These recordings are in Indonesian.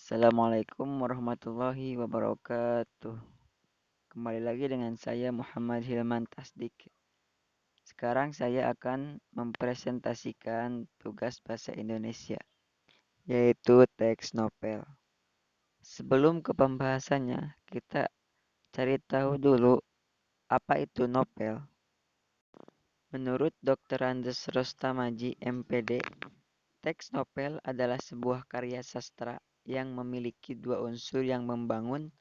Assalamualaikum warahmatullahi wabarakatuh. Kembali lagi dengan saya Muhammad Hilman Tasdik. Sekarang saya akan mempresentasikan tugas bahasa Indonesia, yaitu teks novel. Sebelum ke pembahasannya, kita cari tahu dulu apa itu novel. Menurut Dr. Andes Rostamaji, MPD, teks novel adalah sebuah karya sastra yang memiliki dua unsur yang membangun,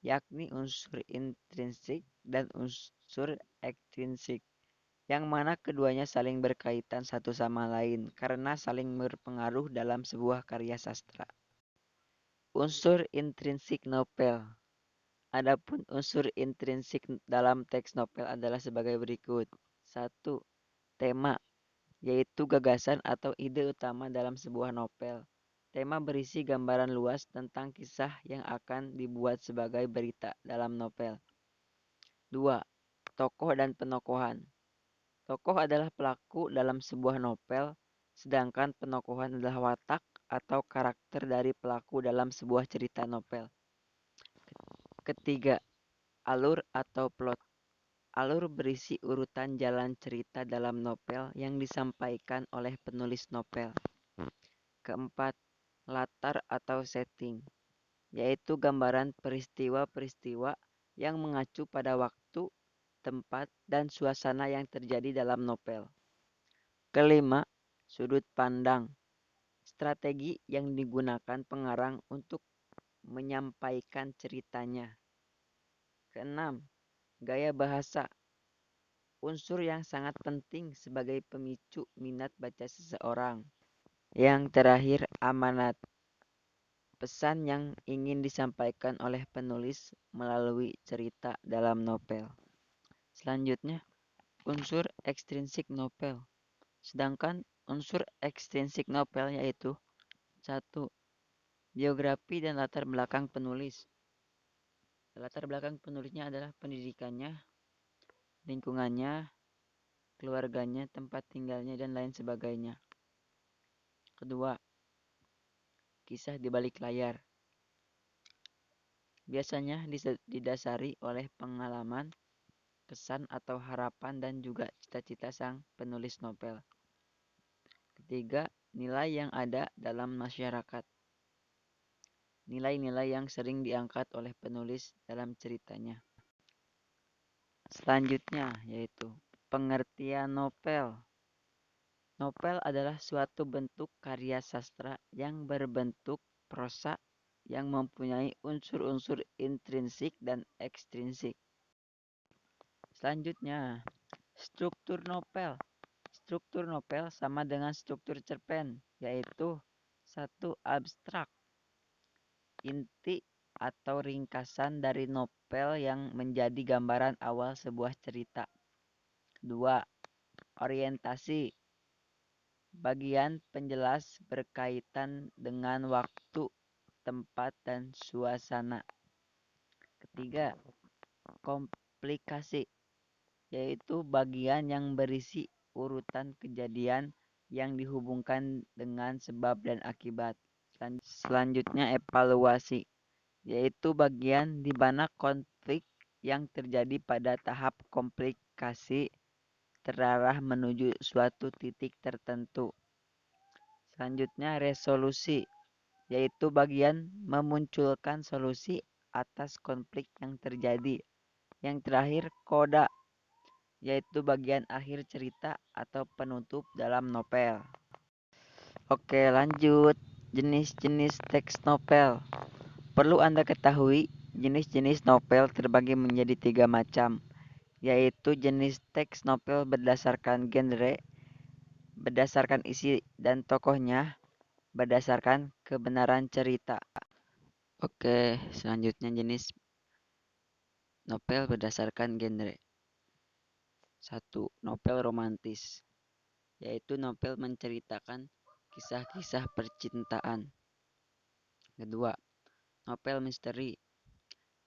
yakni unsur intrinsik dan unsur ekstrinsik, yang mana keduanya saling berkaitan satu sama lain karena saling berpengaruh dalam sebuah karya sastra. Unsur intrinsik novel. Adapun unsur intrinsik dalam teks novel adalah sebagai berikut. 1. Tema, yaitu gagasan atau ide utama dalam sebuah novel. Tema berisi gambaran luas tentang kisah yang akan dibuat sebagai berita dalam novel. 2. Tokoh dan penokohan. Tokoh adalah pelaku dalam sebuah novel, sedangkan penokohan adalah watak atau karakter dari pelaku dalam sebuah cerita novel. Ketiga, alur atau plot. Alur berisi urutan jalan cerita dalam novel yang disampaikan oleh penulis novel. Keempat, latar atau setting, yaitu gambaran peristiwa-peristiwa yang mengacu pada waktu, tempat, dan suasana yang terjadi dalam novel. Kelima, sudut pandang. Strategi yang digunakan pengarang untuk menyampaikan ceritanya. Keenam, gaya bahasa. Unsur yang sangat penting sebagai pemicu minat baca seseorang. Yang terakhir, amanat. Pesan yang ingin disampaikan oleh penulis melalui cerita dalam novel. Selanjutnya, unsur ekstrinsik novel. Sedangkan unsur ekstrinsik novel yaitu 1. Biografi dan latar belakang penulis. Latar belakang penulisnya adalah pendidikannya, lingkungannya, keluarganya, tempat tinggalnya, dan lain sebagainya. Kedua, kisah di balik layar. Biasanya didasari oleh pengalaman, kesan atau harapan, dan juga cita-cita sang penulis novel. Ketiga, nilai yang ada dalam masyarakat. Nilai-nilai yang sering diangkat oleh penulis dalam ceritanya. Selanjutnya yaitu pengertian novel. Novel adalah suatu bentuk karya sastra yang berbentuk prosa yang mempunyai unsur-unsur intrinsik dan ekstrinsik. Selanjutnya, struktur novel. Struktur novel sama dengan struktur cerpen, yaitu 1. Abstrak, inti atau ringkasan dari novel yang menjadi gambaran awal sebuah cerita. 2. Orientasi, bagian penjelas berkaitan dengan waktu, tempat, dan suasana. Ketiga, komplikasi, yaitu bagian yang berisi urutan kejadian yang dihubungkan dengan sebab dan akibat. Selanjutnya, evaluasi, yaitu bagian di mana konflik yang terjadi pada tahap komplikasi terarah menuju suatu titik tertentu. Selanjutnya, resolusi, yaitu bagian memunculkan solusi atas konflik yang terjadi. Yang terakhir, koda, yaitu bagian akhir cerita atau penutup dalam novel. Oke, lanjut. Jenis-jenis teks novel. Perlu Anda ketahui, jenis-jenis novel terbagi menjadi 3 macam, yaitu jenis teks novel berdasarkan genre, berdasarkan isi dan tokohnya, berdasarkan kebenaran cerita. Oke, selanjutnya jenis novel berdasarkan genre. 1. Novel romantis, yaitu novel menceritakan kisah-kisah percintaan. Kedua, novel misteri,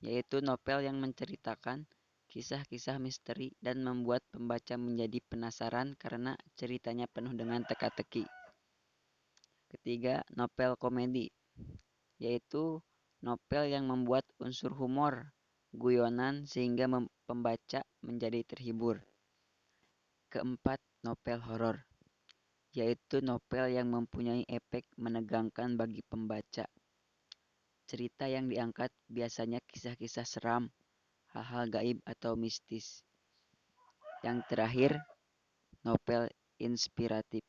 yaitu novel yang menceritakan kisah-kisah misteri dan membuat pembaca menjadi penasaran karena ceritanya penuh dengan teka-teki. Ketiga, novel komedi, yaitu novel yang membuat unsur humor, guyonan sehingga pembaca menjadi terhibur. Keempat, novel horor, yaitu novel yang mempunyai efek menegangkan bagi pembaca. Cerita yang diangkat biasanya kisah-kisah seram, hal-hal gaib atau mistis. Yang terakhir, novel inspiratif,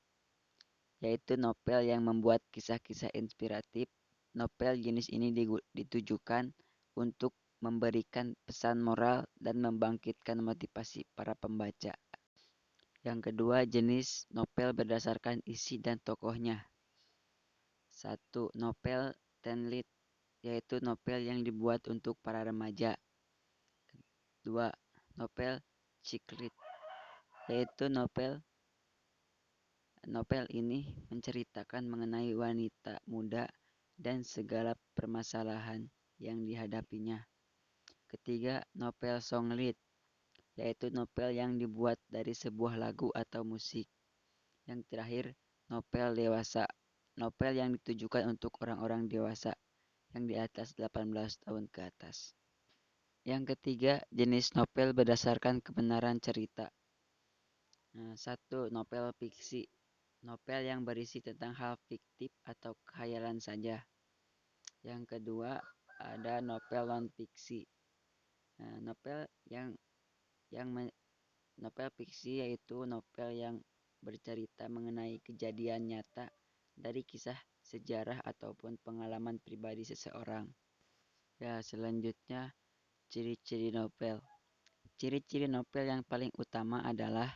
yaitu novel yang membuat kisah-kisah inspiratif. Novel jenis ini ditujukan untuk memberikan pesan moral dan membangkitkan motivasi para pembaca. Yang kedua, jenis novel berdasarkan isi dan tokohnya. 1. Novel teen lit, yaitu novel yang dibuat untuk para remaja. 2. Novel chick lit, yaitu novel ini menceritakan mengenai wanita muda dan segala permasalahan yang dihadapinya. Ketiga, novel songlit, yaitu novel yang dibuat dari sebuah lagu atau musik. Yang terakhir, novel dewasa, novel yang ditujukan untuk orang-orang dewasa yang di atas 18 tahun ke atas. Yang ketiga, jenis novel berdasarkan kebenaran cerita. 1. Novel fiksi, novel yang berisi tentang hal fiktif atau khayalan saja. Yang kedua, ada novel non-fiksi. Novel novel fiksi yaitu novel yang bercerita mengenai kejadian nyata dari kisah sejarah ataupun pengalaman pribadi seseorang. Ya, selanjutnya ciri-ciri novel. Ciri-ciri novel yang paling utama adalah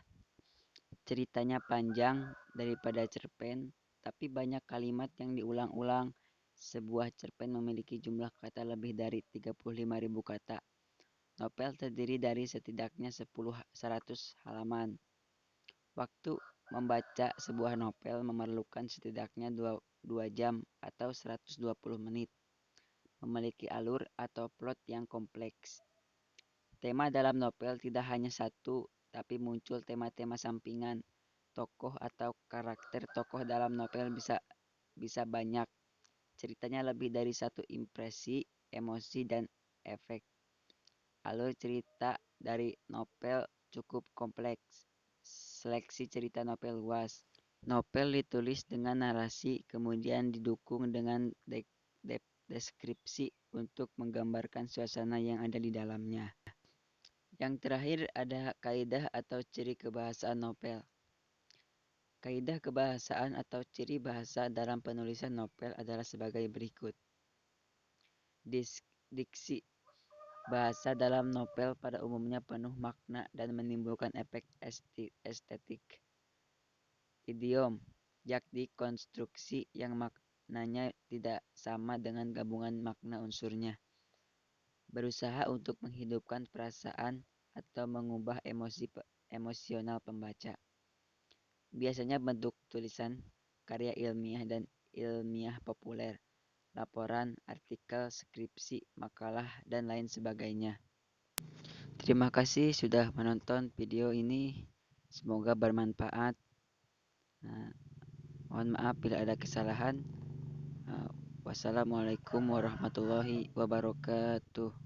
ceritanya panjang daripada cerpen, tapi banyak kalimat yang diulang-ulang. Sebuah cerpen memiliki jumlah kata lebih dari 35.000 kata. Novel terdiri dari setidaknya 100 halaman. Waktu membaca sebuah novel memerlukan setidaknya 2 jam atau 120 menit. Memiliki alur atau plot yang kompleks. Tema dalam novel tidak hanya satu, tapi muncul tema-tema sampingan. Tokoh atau karakter tokoh dalam novel bisa banyak. Ceritanya lebih dari satu impresi, emosi, dan efek. Alur cerita dari novel cukup kompleks. Seleksi cerita novel luas. Novel ditulis dengan narasi, kemudian didukung dengan deskripsi untuk menggambarkan suasana yang ada di dalamnya. Yang terakhir ada kaidah atau ciri kebahasaan novel. Kaidah kebahasaan atau ciri bahasa dalam penulisan novel adalah sebagai berikut. Diksi. Bahasa dalam novel pada umumnya penuh makna dan menimbulkan efek estetik. Idiom, yakni konstruksi yang maknanya tidak sama dengan gabungan makna unsurnya. Berusaha untuk menghidupkan perasaan atau mengubah emosional pembaca. Biasanya bentuk tulisan, karya ilmiah dan ilmiah populer, laporan, artikel, skripsi, makalah, dan lain sebagainya. Terima kasih sudah menonton video ini. Semoga bermanfaat. Mohon maaf bila ada kesalahan. Wassalamualaikum warahmatullahi wabarakatuh.